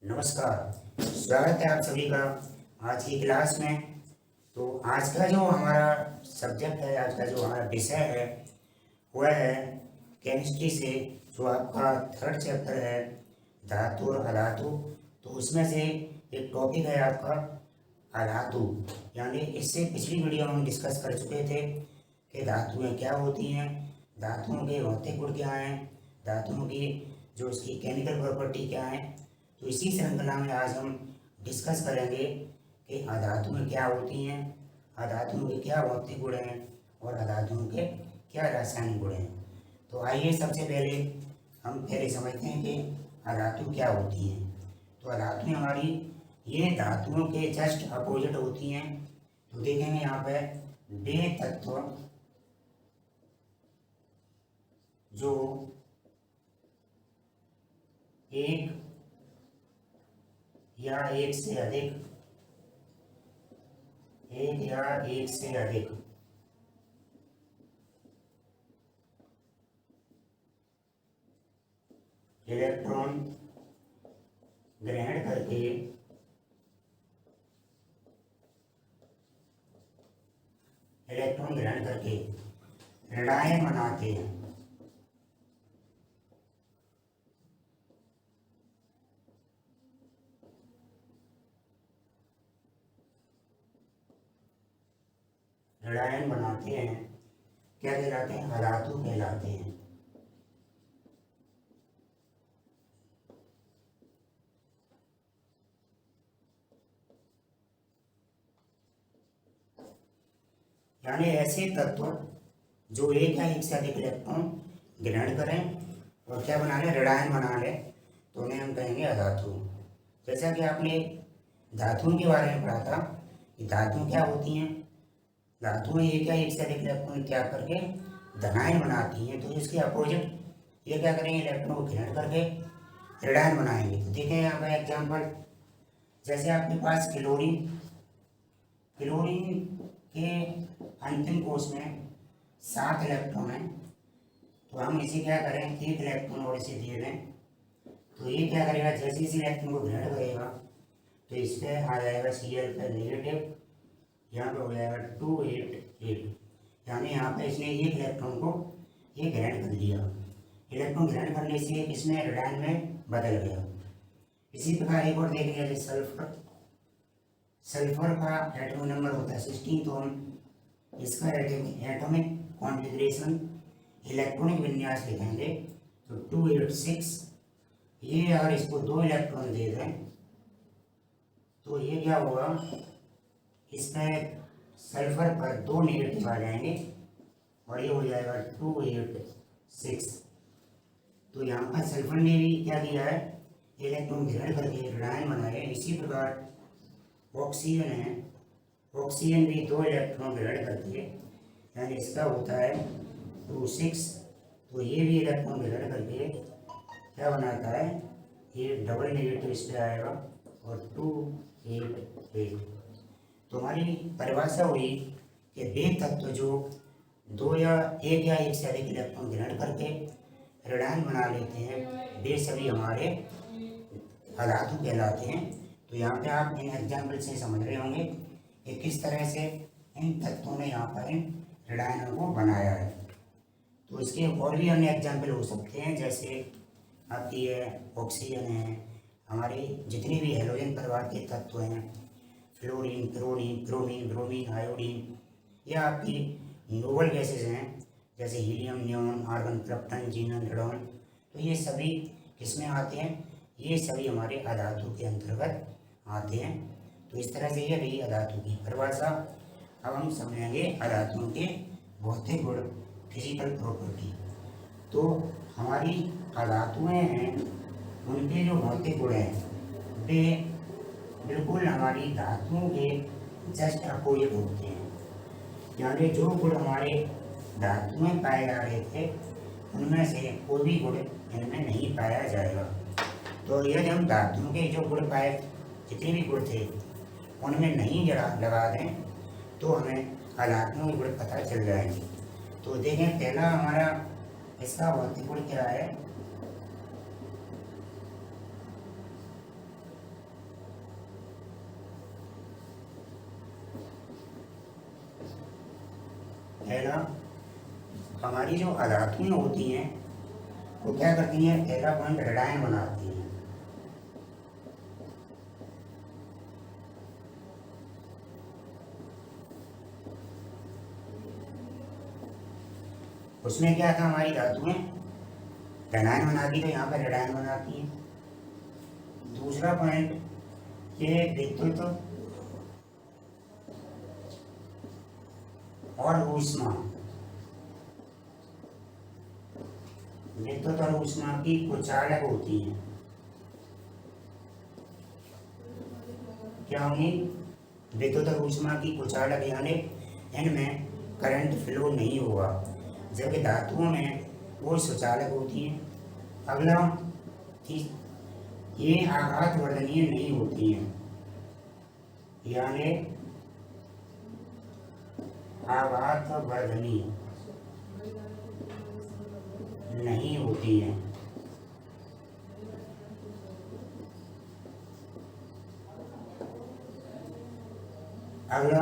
नमस्कार। स्वागत है आप सभी का आज की क्लास में। तो आज का जो हमारा सब्जेक्ट है, आज का जो हमारा विषय है वह है केमिस्ट्री से जो आपका थर्ड चैप्टर है धातु और अधातु। तो उसमें से एक टॉपिक है आपका अधातु। यानी इससे पिछली वीडियो में हम डिस्कस कर चुके थे कि धातुएं क्या होती हैं, धातुओं के भौतिक गुण क्या हैं, धातुओं की जो उसकी केमिकल प्रॉपर्टी क्या है। तो इसी श्रृंखला में आज हम डिस्कस करेंगे कि अधातुएं क्या होती हैं, अधातुओं के क्या भौतिक गुण हैं और अधातुओं के क्या रासायनिक गुण हैं। तो आइए सबसे पहले हम समझते हैं कि अधातु क्या होती हैं। तो अधातुएं हमारी ये धातुओं के जस्ट अपोजिट होती हैं। तो देखेंगे यहाँ पे वे तत्व जो एक या एक से अधिक इलेक्ट्रॉन ग्रहण करके ऋणायन बनाते हैं। ऋणायन बनाते हैं क्या कहलाते हैं? अधातु कहलाते हैं। यानी ऐसे तत्व जो एक या एक से अधिक इलेक्ट्रॉन ग्रहण करें और क्या बना ले, ऋणायन बना ले, तो उन्हें हम कहेंगे अधातु। जैसा कि आपने धातुओं के बारे में पढ़ा था कि धातुएं क्या होती हैं, धातुएं एक या एक से अधिक इलेक्ट्रॉन त्याग करके धनायन बनाती हैं। तो इसके अपोजिट ये क्या करेंगे, इलेक्ट्रॉन को ग्रहण करके ऋणायन बनाएंगे। तो देखें यहाँ पर एग्जाम्पल, जैसे आपके पास क्लोरीन के अंतिम कोश में 7 इलेक्ट्रॉन है। तो हम इसे क्या करें, एक इलेक्ट्रॉन और इसे दे दें। तो ये क्या करेगा, जैसे इस इलेक्ट्रॉन को ग्रहण करेगा तो इस पर आ जाएगा Cl पर नेगेटिव, यहाँ पे हो जाएगा 288। यानी यहाँ पे इसने एक इलेक्ट्रॉन को ये ग्रहण कर लिया। इलेक्ट्रॉन ग्रहण करने से इसमें ऋणायन में बदल गया। इसी प्रकार एक और देखेंगे, जैसे सल्फर का एटॉमिक नंबर होता है 16। तो हम इसका एटॉमिक कॉन्फ़िगरेशन इलेक्ट्रॉनिक विन्यास लिखेंगे तो 286। ये अगर इसको 2 इलेक्ट्रॉन दे दें तो ये क्या होगा, इसमें सल्फर पर 2 नेगेटिव आ जाएंगे और ये हो जाएगा 286। तो यहाँ पर सल्फर ने भी क्या किया है, इलेक्ट्रॉन ग्रहण करके ऋणायन बनाए। इसी प्रकार ऑक्सीजन है, ऑक्सीजन भी 2 इलेक्ट्रॉन ग्रहण करके, यानी इसका होता है 26। तो ये भी इलेक्ट्रॉन ग्रहण करके क्या बनाता है, ये डबल नेगेटिव इस पर आएगा और 288। तो हमारी परिभाषा हुई कि वे तत्व जो 2 या एक से अधिक इलेक्ट्रॉन ग्रहण करके ऋणायन बना लेते हैं वे सभी हमारे अधातु कहलाते हैं। तो यहाँ पे आप इन एग्जाम्पल से समझ रहे होंगे कि किस तरह से इन तत्वों ने यहाँ पर इन ऋणायनों को बनाया है। तो इसके और भी अन्य एग्जाम्पल हो सकते हैं, जैसे आपकी है ऑक्सीजन है, हमारे जितने भी हेलोजन परिवार के तत्व हैं, fluorine, chlorine, bromine, bromine, iodine, या आपकी नोबल गैसेज हैं जैसे helium, neon, argon, krypton, xenon, radon. तो ये सभी किसमें आते हैं, ये सभी हमारे अधातु के अंतर्गत आते हैं। तो इस तरह से ये रही अधातु की परिभाषा। अब हम समझेंगे अधातुओं के भौतिक गुण, फिजिकल प्रॉपर्टी। तो हमारी अधातुएं हैं, उनके जो भौतिक गुण हैं वे बिल्कुल हमारी धातुओं के जस्ट अपोजिट होते हैं। यानी जो गुण हमारे धातु में पाए जा रहे थे उनमें से कोई भी गुण इनमें नहीं पाया जाएगा। तो यदि हम धातुओं के जो गुण पाए, जितने भी गुण थे उनमें नहीं लगा दें तो हमें अधातुओं के गुण पता चल जाएंगे। तो देखें, पहला हमारा इसका भौतिक गुण क्या है, पहला हमारी जो अधातुएं होती हैं वो क्या करती हैं, पहला पॉइंट रेडायन बनाती हैं। उसमें क्या था, हमारी धातुएं रेडायन बनाती, तो यहाँ पर रेडायन बनाती हैं। दूसरा पॉइंट ये विद्युत और ऊष्मा, विद्युत और ऊष्मा की कुचालक होती हैं। क्या होंगी, विद्युत और ऊष्मा की कुचालक, यानी इनमें करंट फ्लो नहीं होगा, जबकि धातुओं में वो सुचालक होती हैं। अगला ये आघात वर्धनीय नहीं होती हैं, यानी आघात वर्धनीय नहीं होती है। अगला,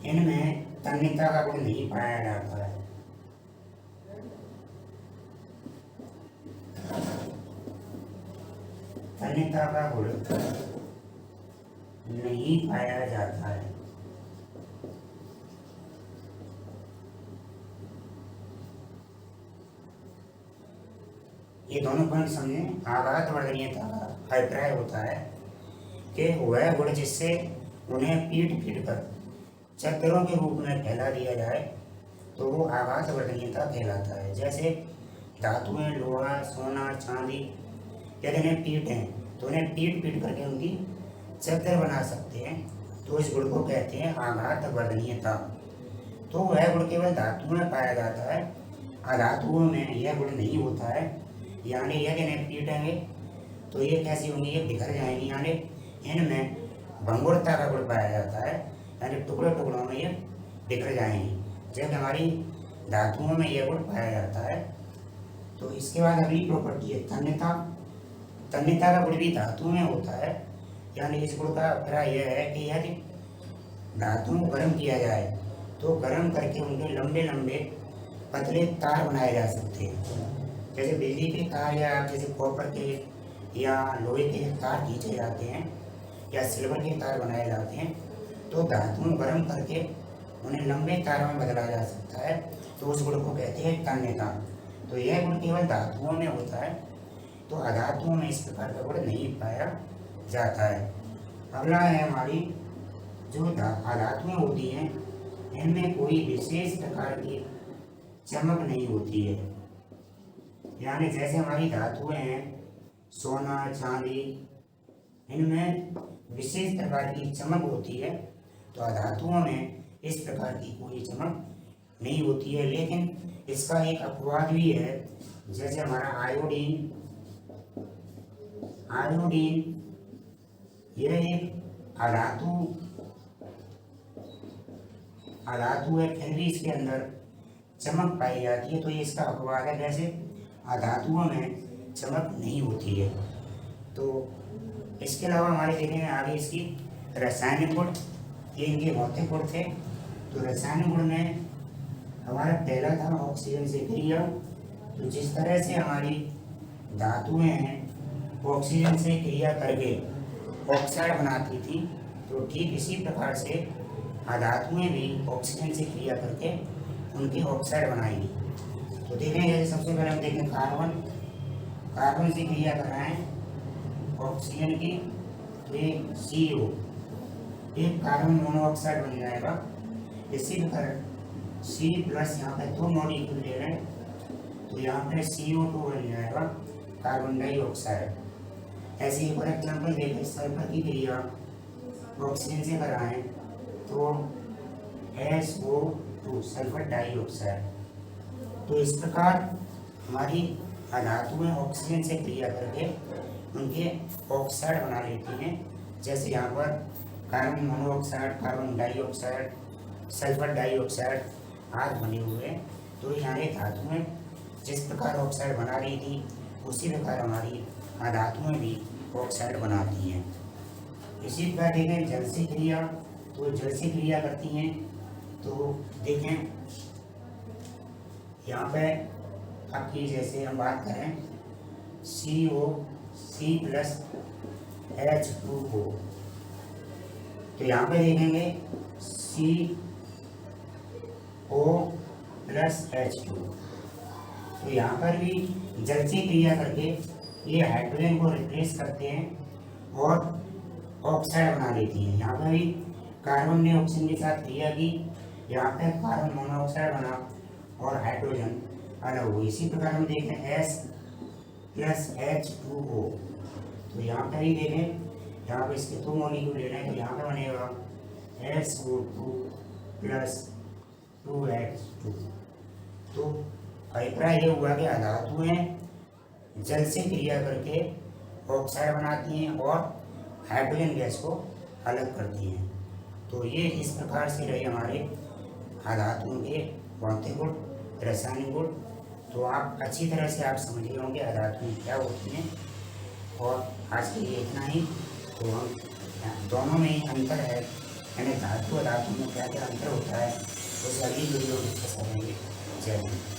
इनमें तन्यता का गुण नहीं पाया जाता है। तन्यता का गुण नहीं पाया जाता है। ये दोनों पॉइंट समझें। आघात वर्धनीयता का अभिप्राय होता है कि वह गुण जिससे उन्हें पीट पीट कर चक्करों के रूप में फैला दिया जाए तो वो आघात वर्धनीयता कहलाता है। जैसे धातुएं, लोहा, सोना, चांदी, यदि इन्हें पीटें तो उन्हें पीट पीट करके उनकी चद्दर बना सकते हैं, तो इस गुण को कहते हैं आघात वर्धनीयता। तो वह गुण केवल धातु में पाया जाता है, अधातुओं में यह गुण नहीं होता है। यानी यदि इन्हें पीटेंगे तो ये कैसी होंगी, ये बिखर जाएंगी, यानी इनमें भंगुरता का गुण पाया जाता है, यानी टुकड़ों टुकड़ों में ये बिखर जाएंगी, जबकि हमारी धातुओं में यह गुण पाया जाता है। तो इसके बाद अगली प्रॉपर्टी है तन्यता। तन्यता का गुण भी धातु में होता है, यानी इस गुण का अभिप्राय यह है कि यदि धातुओं को गर्म किया जाए तो गर्म करके उनके लंबे लंबे पतले तार बनाए जा सकते हैं। जैसे बिजली के तार या जैसे कॉपर के या लोहे के तार खींचे जाते हैं या सिल्वर के तार बनाए जाते हैं, तो धातुओं गर्म करके उन्हें लंबे तारों में बदला जा सकता है, तो उस गुण को कहते हैं तन्यता। तो यह गुण केवल धातुओं में होता है, तो अधातुओं में इस प्रकार का गुण नहीं पाया जाता है। अगला है हमारी जो अधातुएं होती हैं, इनमें कोई विशेष प्रकार की चमक नहीं होती है। यानी जैसे हमारी धातुएं हैं सोना, चांदी, इनमें विशेष प्रकार की चमक होती है, तो अधातुओं में इस प्रकार की कोई चमक नहीं होती है। लेकिन इसका एक अपवाद भी है, जैसे हमारा आयोडीन, यह एक अधातु है, फिर भी इसके अंदर चमक पाई जाती है, तो ये इसका अपवाद है। जैसे अधातुओं में चमक नहीं होती है। तो इसके अलावा हमारे देखेंगे आगे इसकी रासायनिक गुण, ये इनके भौतिक गुण थे। तो रासायनिक गुण में हमारा पहला था ऑक्सीजन से क्रिया। तो जिस तरह से हमारी धातुएं हैं ऑक्सीजन से क्रिया करके ऑक्साइड बनाती थी, तो ठीक इसी प्रकार से अधातुएं भी ऑक्सीजन से क्रिया करके उनकी ऑक्साइड बनाएंगी। तो देखेंगे जैसे सबसे पहले हम देखें कार्बन से क्रिया कर रहे हैं ऑक्सीजन की, तो ये CO, एक कार्बन मोनोऑक्साइड बन जाएगा। इसी प्रकार C+ यहाँ पे 2 मॉलिक्यूल ले रहे हैं, तो यहाँ पे CO2 बन जाएगा, कार्बन डाइऑक्साइड। ऐसे एक और एग्जाम्पल देखें, सल्फर की क्रिया ऑक्सीजन से कर रहे हैं, तो SO2, सल्फर डाइऑक्साइड। तो इस प्रकार हमारी अधातुएं ऑक्सीजन से क्रिया करके उनके ऑक्साइड बना लेती हैं। जैसे यहाँ पर carbon monoxide, carbon dioxide, sulphur dioxide आदि बने हुए हैं। तो यहाँ धातुएं जिस प्रकार ऑक्साइड बना रही थी, उसी प्रकार हमारी अधातुएं भी ऑक्साइड बनाती हैं। इसी प्रकार देखें जल से क्रिया, तो जल से क्रिया करती हैं तो देखें यहाँ पे आपकी जैसे हम बात करें COC+H2O, तो यहाँ पे देखेंगे CO+H2, तो यहाँ पर भी जल से क्रिया करके ये हाइड्रोजन को रिप्लेस करते हैं और ऑक्साइड बना देती हैं। यहाँ पर भी कार्बन ने ऑक्सीजन के साथ क्रिया की, यहाँ पे कार्बन मोनोऑक्साइड बना और हाइड्रोजन अलग हुई। इसी प्रकार हम देखें S+H2O, तो यहाँ पर ही देखें, यहाँ पे इसके 2 मॉलिक्यूल ले रहे हैं, तो यहाँ पे बनेगा SO2+2H2। तो अभिप्राय ये हुआ कि धातुएं जल से क्रिया करके ऑक्साइड बनाती हैं और हाइड्रोजन गैस को अलग करती हैं। तो ये इस प्रकार से रहे हमारे धातुओं के भौतिक गुण, रासायनिक गुण। तो आप अच्छी तरह से आप समझ गए होंगे धातुएं क्या होती हैं। और आज के लिए इतना ही। तो हम दोनों में ही अंतर है, यानी धातु और धातु में क्या क्या अंतर होता है, उसे अगली वीडियो डिस्कस करेंगे। जय हिंद।